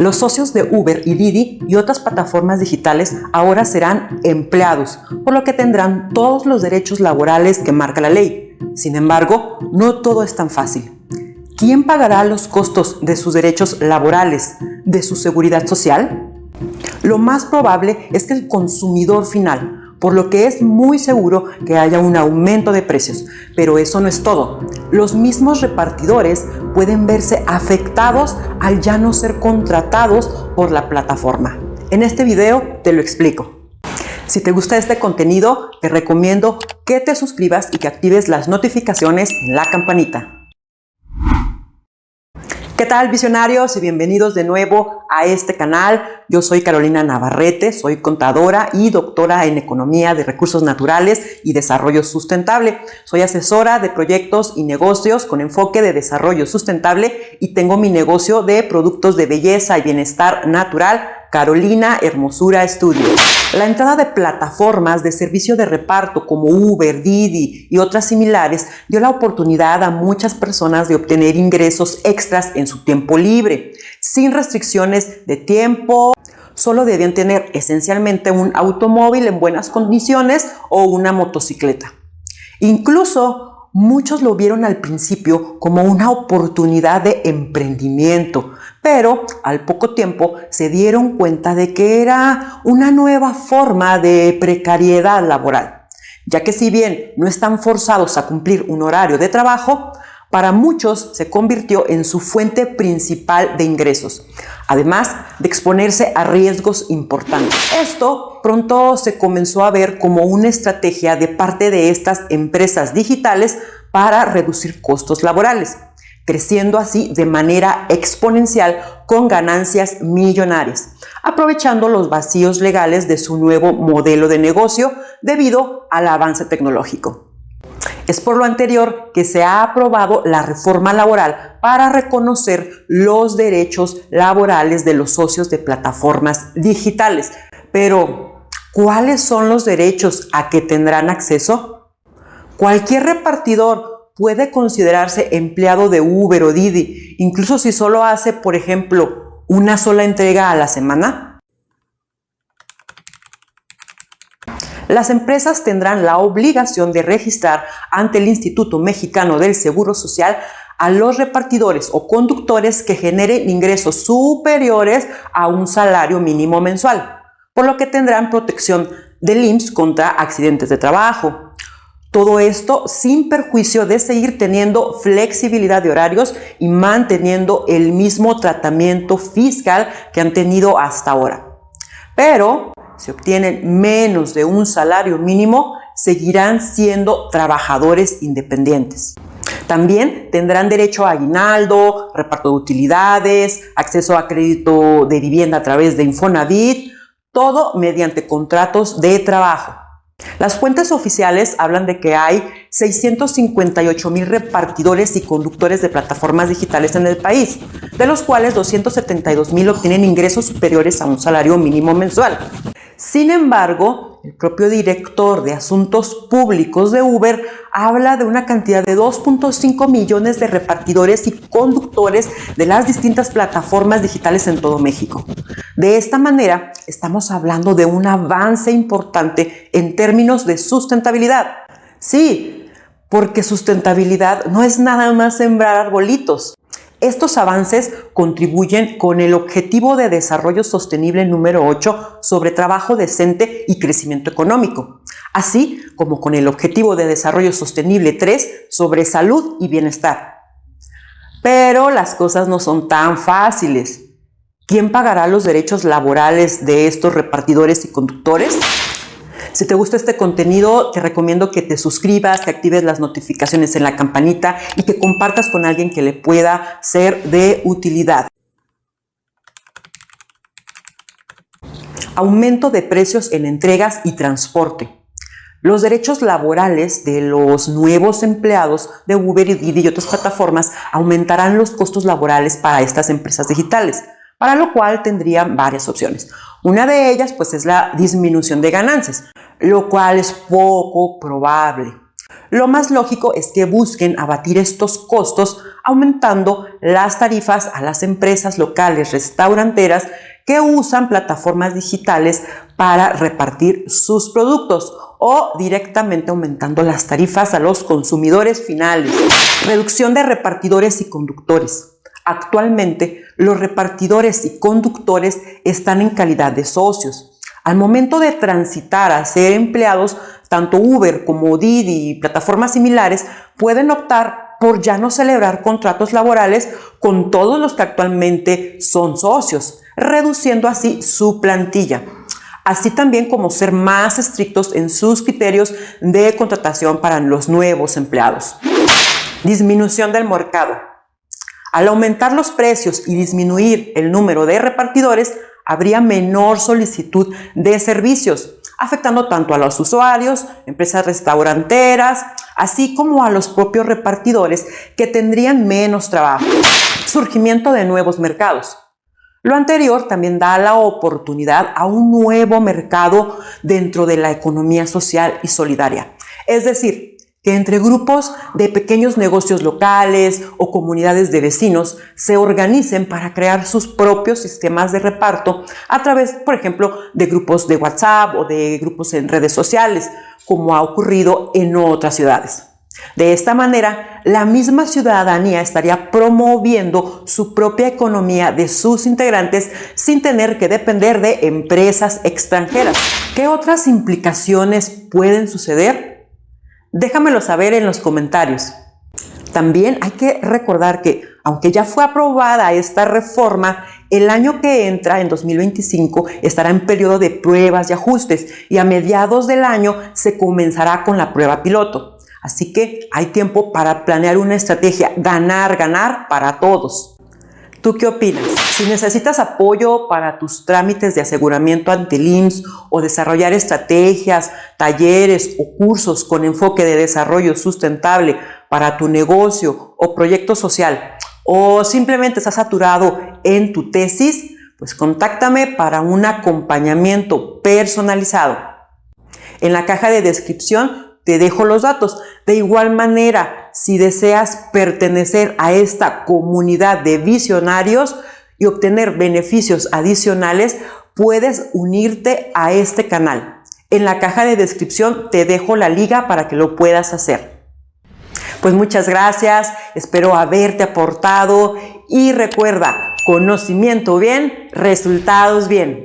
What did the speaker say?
Los socios de Uber y Didi y otras plataformas digitales ahora serán empleados, por lo que tendrán todos los derechos laborales que marca la ley. Sin embargo, no todo es tan fácil. ¿Quién pagará los costos de sus derechos laborales, de su seguridad social? Lo más probable es que el consumidor final, por lo que es muy seguro que haya un aumento de precios. Pero eso no es todo. Los mismos repartidores pueden verse afectados al ya no ser contratados por la plataforma. En este video te lo explico. Si te gusta este contenido, te recomiendo que te suscribas y que actives las notificaciones en la campanita. ¿Qué tal, visionarios? Y bienvenidos de nuevo a este canal. Yo soy Carolina Navarrete, soy contadora y doctora en Economía de Recursos Naturales y Desarrollo Sustentable. Soy asesora de proyectos y negocios con enfoque de desarrollo sustentable y tengo mi negocio de productos de belleza y bienestar natural, Carolina Hermosura Studio. La entrada de plataformas de servicio de reparto como Uber, Didi y otras similares dio la oportunidad a muchas personas de obtener ingresos extras en su tiempo libre, sin restricciones de tiempo. Solo debían tener esencialmente un automóvil en buenas condiciones o una motocicleta. Incluso muchos lo vieron al principio como una oportunidad de emprendimiento, pero al poco tiempo se dieron cuenta de que era una nueva forma de precariedad laboral, ya que si bien no están forzados a cumplir un horario de trabajo, para muchos se convirtió en su fuente principal de ingresos, además de exponerse a riesgos importantes. Esto pronto se comenzó a ver como una estrategia de parte de estas empresas digitales para reducir costos laborales, creciendo así de manera exponencial con ganancias millonarias, aprovechando los vacíos legales de su nuevo modelo de negocio debido al avance tecnológico. Es por lo anterior que se ha aprobado la reforma laboral para reconocer los derechos laborales de los socios de plataformas digitales. Pero, ¿cuáles son los derechos a que tendrán acceso? Cualquier repartidor puede considerarse empleado de Uber o Didi, incluso si solo hace, por ejemplo, una sola entrega a la semana. Las empresas tendrán la obligación de registrar ante el Instituto Mexicano del Seguro Social a los repartidores o conductores que generen ingresos superiores a un salario mínimo mensual, por lo que tendrán protección del IMSS contra accidentes de trabajo. Todo esto sin perjuicio de seguir teniendo flexibilidad de horarios y manteniendo el mismo tratamiento fiscal que han tenido hasta ahora. Pero si obtienen menos de un salario mínimo, seguirán siendo trabajadores independientes. También tendrán derecho a aguinaldo, reparto de utilidades, acceso a crédito de vivienda a través de Infonavit, todo mediante contratos de trabajo. Las fuentes oficiales hablan de que hay 658,000 repartidores y conductores de plataformas digitales en el país, de los cuales 272,000 obtienen ingresos superiores a un salario mínimo mensual. Sin embargo, el propio director de Asuntos Públicos de Uber habla de una cantidad de 2.5 millones de repartidores y conductores de las distintas plataformas digitales en todo México. De esta manera, estamos hablando de un avance importante en términos de sustentabilidad. Sí, porque sustentabilidad no es nada más sembrar arbolitos. Estos avances contribuyen con el Objetivo de Desarrollo Sostenible número 8 sobre trabajo decente y crecimiento económico, así como con el Objetivo de Desarrollo Sostenible 3 sobre salud y bienestar. Pero las cosas no son tan fáciles. ¿Quién pagará los derechos laborales de estos repartidores y conductores? Si te gusta este contenido, te recomiendo que te suscribas, que actives las notificaciones en la campanita y que compartas con alguien que le pueda ser de utilidad. Aumento de precios en entregas y transporte. Los derechos laborales de los nuevos empleados de Uber y Didi y otras plataformas aumentarán los costos laborales para estas empresas digitales, para lo cual tendrían varias opciones. Una de ellas pues es la disminución de ganancias, lo cual es poco probable. Lo más lógico es que busquen abatir estos costos aumentando las tarifas a las empresas locales restauranteras que usan plataformas digitales para repartir sus productos o directamente aumentando las tarifas a los consumidores finales. Reducción de repartidores y conductores. Actualmente, los repartidores y conductores están en calidad de socios. Al momento de transitar a ser empleados, tanto Uber como Didi y plataformas similares pueden optar por ya no celebrar contratos laborales con todos los que actualmente son socios, reduciendo así su plantilla, así también como ser más estrictos en sus criterios de contratación para los nuevos empleados. Disminución del mercado. Al aumentar los precios y disminuir el número de repartidores, habría menor solicitud de servicios, afectando tanto a los usuarios, empresas restauranteras, así como a los propios repartidores que tendrían menos trabajo. Surgimiento de nuevos mercados. Lo anterior también da la oportunidad a un nuevo mercado dentro de la economía social y solidaria. Es decir, que entre grupos de pequeños negocios locales o comunidades de vecinos se organicen para crear sus propios sistemas de reparto a través, por ejemplo, de grupos de WhatsApp o de grupos en redes sociales, como ha ocurrido en otras ciudades. De esta manera, la misma ciudadanía estaría promoviendo su propia economía de sus integrantes sin tener que depender de empresas extranjeras. ¿Qué otras implicaciones pueden suceder? Déjamelo saber en los comentarios. También hay que recordar que, aunque ya fue aprobada esta reforma, el año que entra, en 2025, estará en periodo de pruebas y ajustes y a mediados del año se comenzará con la prueba piloto. Así que hay tiempo para planear una estrategia ganar para todos. ¿Tú qué opinas? Si necesitas apoyo para tus trámites de aseguramiento ante el IMSS o desarrollar estrategias, talleres o cursos con enfoque de desarrollo sustentable para tu negocio o proyecto social, o simplemente estás saturado en tu tesis, pues contáctame para un acompañamiento personalizado. En la caja de descripción te dejo los datos. De igual manera, si deseas pertenecer a esta comunidad de visionarios y obtener beneficios adicionales, puedes unirte a este canal. En la caja de descripción te dejo la liga para que lo puedas hacer. Pues muchas gracias, espero haberte aportado y recuerda, conocimiento bien, resultados bien.